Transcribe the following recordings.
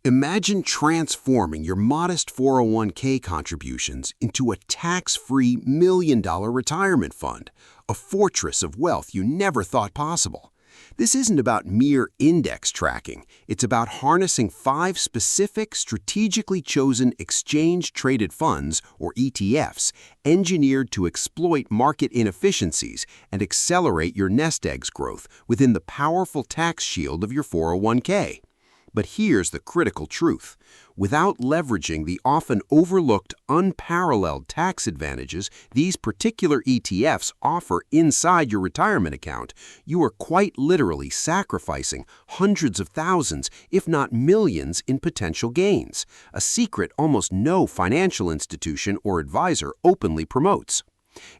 Imagine transforming your modest 401k contributions into a tax-free million-dollar retirement fund, a fortress of wealth you never thought possible. This isn't about mere index tracking. It's about harnessing 5 specific, strategically chosen exchange-traded funds, or ETFs, engineered to exploit market inefficiencies and accelerate your nest egg's growth within the powerful tax shield of your 401k. But here's the critical truth. Without leveraging the often overlooked, unparalleled tax advantages these particular ETFs offer inside your retirement account, you are quite literally sacrificing hundreds of thousands, if not millions, in potential gains, a secret almost no financial institution or advisor openly promotes.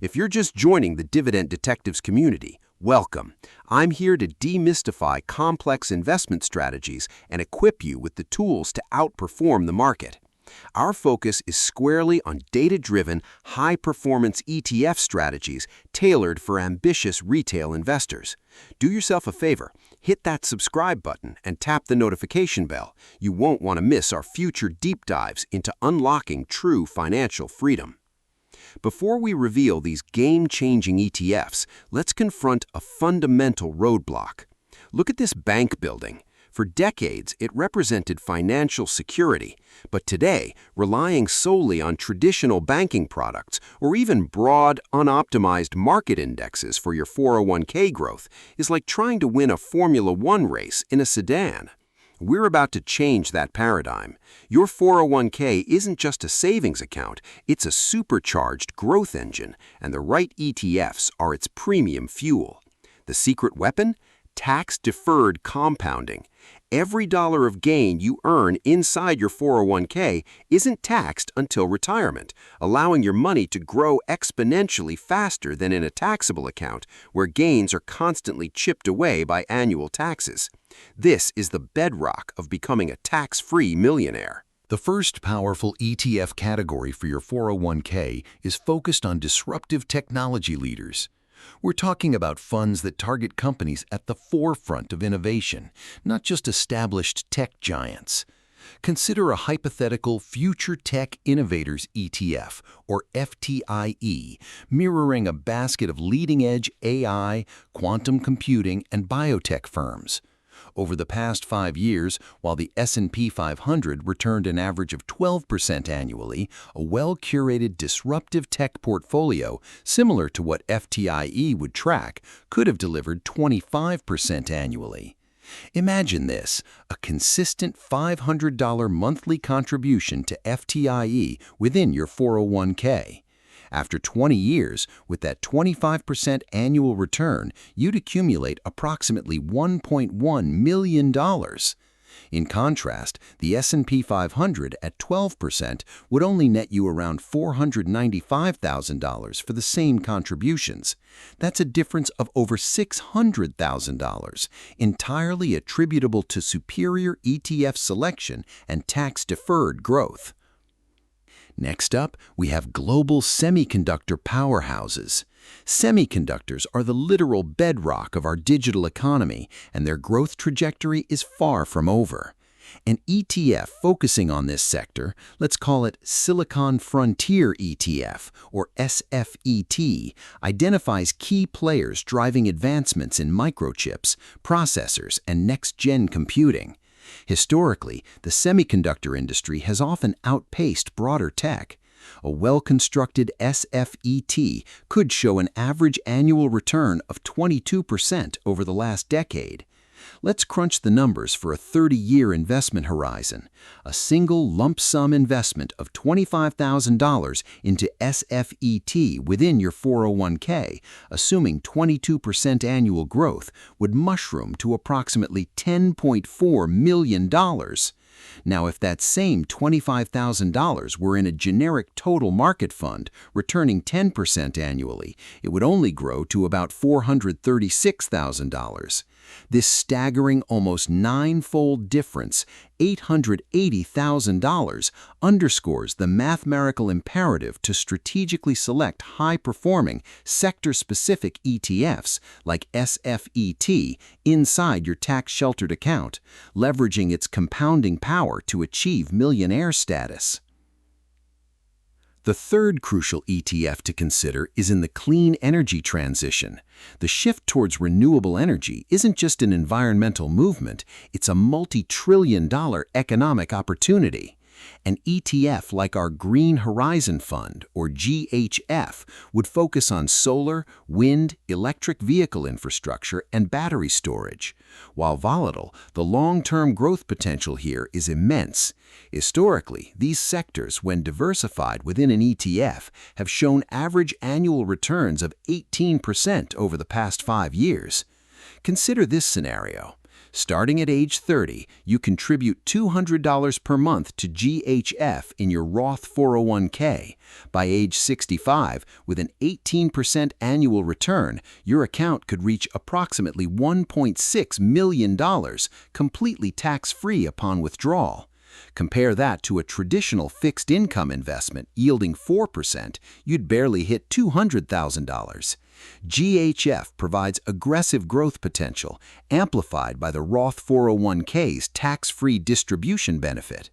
If you're just joining the Dividend Detectives community, welcome. I'm here to demystify complex investment strategies and equip you with the tools to outperform the market. Our focus is squarely on data-driven, high-performance ETF strategies tailored for ambitious retail investors. Do yourself a favor, hit that subscribe button and tap the notification bell. You won't want to miss our future deep dives into unlocking true financial freedom. Before we reveal these game-changing ETFs, let's confront a fundamental roadblock. Look at this bank building. For decades, it represented financial security, but today, relying solely on traditional banking products or even broad, unoptimized market indexes for your 401k growth is like trying to win a Formula One race in a sedan. We're about to change that paradigm. Your 401k isn't just a savings account, it's a supercharged growth engine, and the right ETFs are its premium fuel. The secret weapon? Tax-deferred compounding. Every dollar of gain you earn inside your 401k isn't taxed until retirement, allowing your money to grow exponentially faster than in a taxable account where gains are constantly chipped away by annual taxes. This is the bedrock of becoming a tax-free millionaire. The first powerful ETF category for your 401k is focused on disruptive technology leaders. We're talking about funds that target companies at the forefront of innovation, not just established tech giants. Consider a hypothetical Future Tech Innovators ETF, or FTIE, mirroring a basket of leading-edge AI, quantum computing, and biotech firms. Over the past 5 years, while the S&P 500 returned an average of 12% annually, a well-curated disruptive tech portfolio, similar to what FTIE would track, could have delivered 25% annually. Imagine this, a consistent $500 monthly contribution to FTIE within your 401k. After 20 years, with that 25% annual return, you'd accumulate approximately $1.1 million. In contrast, the S&P 500 at 12% would only net you around $495,000 for the same contributions. That's a difference of over $600,000, entirely attributable to superior ETF selection and tax-deferred growth. Next up, we have global semiconductor powerhouses. Semiconductors are the literal bedrock of our digital economy, and their growth trajectory is far from over. An ETF focusing on this sector, let's call it Silicon Frontier ETF, or SFET, identifies key players driving advancements in microchips, processors, and next-gen computing. Historically, the semiconductor industry has often outpaced broader tech. A well-constructed SFET could show an average annual return of 22% over the last decade. Let's crunch the numbers for a 30-year investment horizon. A single lump sum investment of $25,000 into SFET within your 401k, assuming 22% annual growth, would mushroom to approximately $10.4 million. Now, if that same $25,000 were in a generic total market fund, returning 10% annually, it would only grow to about $436,000. This staggering almost nine-fold difference, $880,000, underscores the mathematical imperative to strategically select high-performing, sector-specific ETFs like SFET inside your tax-sheltered account, leveraging its compounding power to achieve millionaire status. The third crucial ETF to consider is in the clean energy transition. The shift towards renewable energy isn't just an environmental movement, it's a multi-trillion-dollar economic opportunity. An ETF like our Green Horizon Fund, or GHF, would focus on solar, wind, electric vehicle infrastructure, and battery storage. While volatile, the long-term growth potential here is immense. Historically, these sectors, when diversified within an ETF, have shown average annual returns of 18% over the past 5 years. Consider this scenario. Starting at age 30, you contribute $200 per month to GHF in your Roth 401k. By age 65, with an 18% annual return, your account could reach approximately $1.6 million, completely tax-free upon withdrawal. Compare that to a traditional fixed income investment yielding 4%, you'd barely hit $200,000. GHF provides aggressive growth potential, amplified by the Roth 401k's tax-free distribution benefit.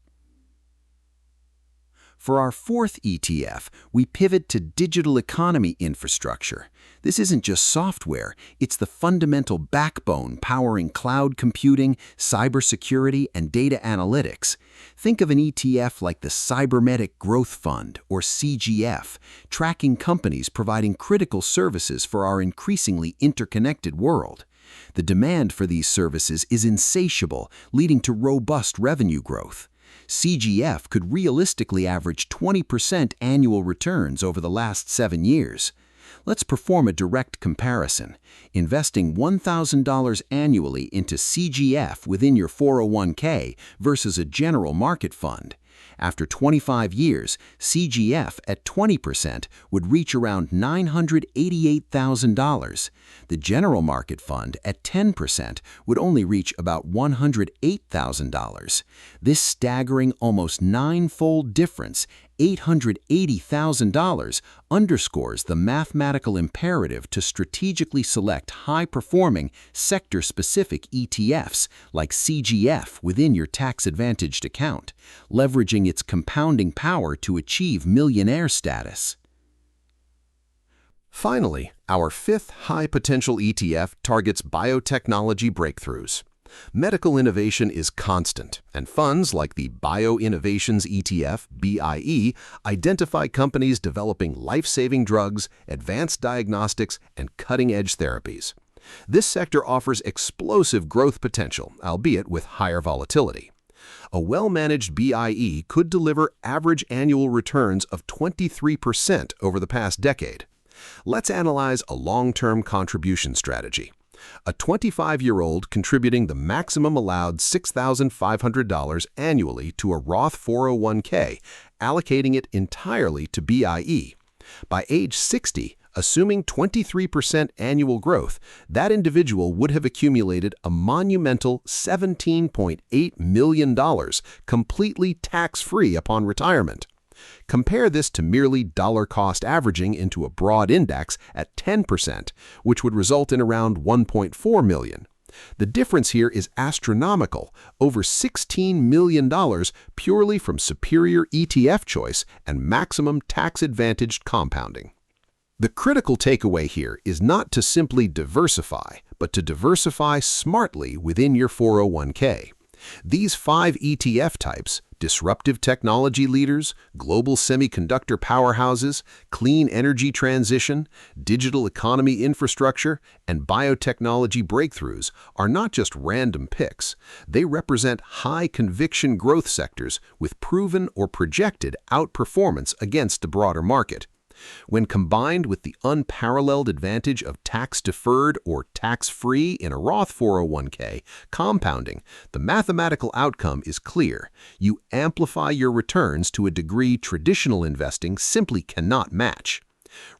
For our fourth ETF, we pivot to digital economy infrastructure. This isn't just software, it's the fundamental backbone powering cloud computing, cybersecurity, and data analytics. Think of an ETF like the Cybernetic Growth Fund, or CGF, tracking companies providing critical services for our increasingly interconnected world. The demand for these services is insatiable, leading to robust revenue growth. CGF could realistically average 20% annual returns over the last 7 years. Let's perform a direct comparison. Investing $1,000 annually into CGF within your 401k versus a general market fund. After 25 years, CGF at 20% would reach around $988,000. The general market fund at 10% would only reach about $108,000. This staggering almost nine-fold difference, $880,000, underscores the mathematical imperative to strategically select high-performing, sector-specific ETFs like CGF within your tax-advantaged account, leveraging its compounding power to achieve millionaire status. Finally, our fifth high-potential ETF targets biotechnology breakthroughs. Medical innovation is constant, and funds like the Bioinnovations ETF, BIE, identify companies developing life-saving drugs, advanced diagnostics, and cutting-edge therapies. This sector offers explosive growth potential, albeit with higher volatility. A well-managed BIE could deliver average annual returns of 23% over the past decade. Let's analyze a long-term contribution strategy. A 25-year-old contributing the maximum allowed $6,500 annually to a Roth 401k, allocating it entirely to BIE. By age 60, assuming 23% annual growth, that individual would have accumulated a monumental $17.8 million, completely tax-free upon retirement. Compare this to merely dollar-cost averaging into a broad index at 10%, which would result in around $1.4 million. The difference here is astronomical, over $16 million purely from superior ETF choice and maximum tax-advantaged compounding. The critical takeaway here is not to simply diversify, but to diversify smartly within your 401k. These 5 ETF types, disruptive technology leaders, global semiconductor powerhouses, clean energy transition, digital economy infrastructure, and biotechnology breakthroughs, are not just random picks. They represent high-conviction growth sectors with proven or projected outperformance against the broader market. When combined with the unparalleled advantage of tax-deferred or tax-free in a Roth 401k compounding, the mathematical outcome is clear. You amplify your returns to a degree traditional investing simply cannot match.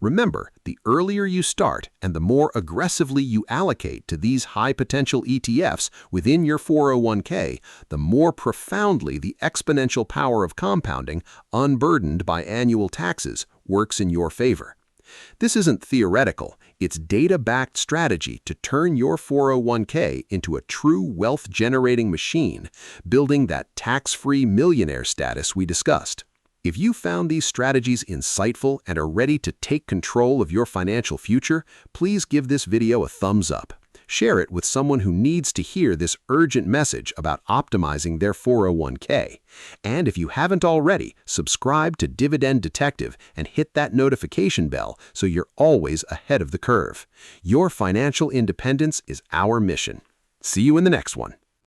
Remember, the earlier you start and the more aggressively you allocate to these high-potential ETFs within your 401k, the more profoundly the exponential power of compounding, unburdened by annual taxes, works in your favor. This isn't theoretical, it's data-backed strategy to turn your 401k into a true wealth-generating machine, building that tax-free millionaire status we discussed. If you found these strategies insightful and are ready to take control of your financial future, please give this video a thumbs up. Share it with someone who needs to hear this urgent message about optimizing their 401k. And if you haven't already, subscribe to Dividend Detective and hit that notification bell so you're always ahead of the curve. Your financial independence is our mission. See you in the next one.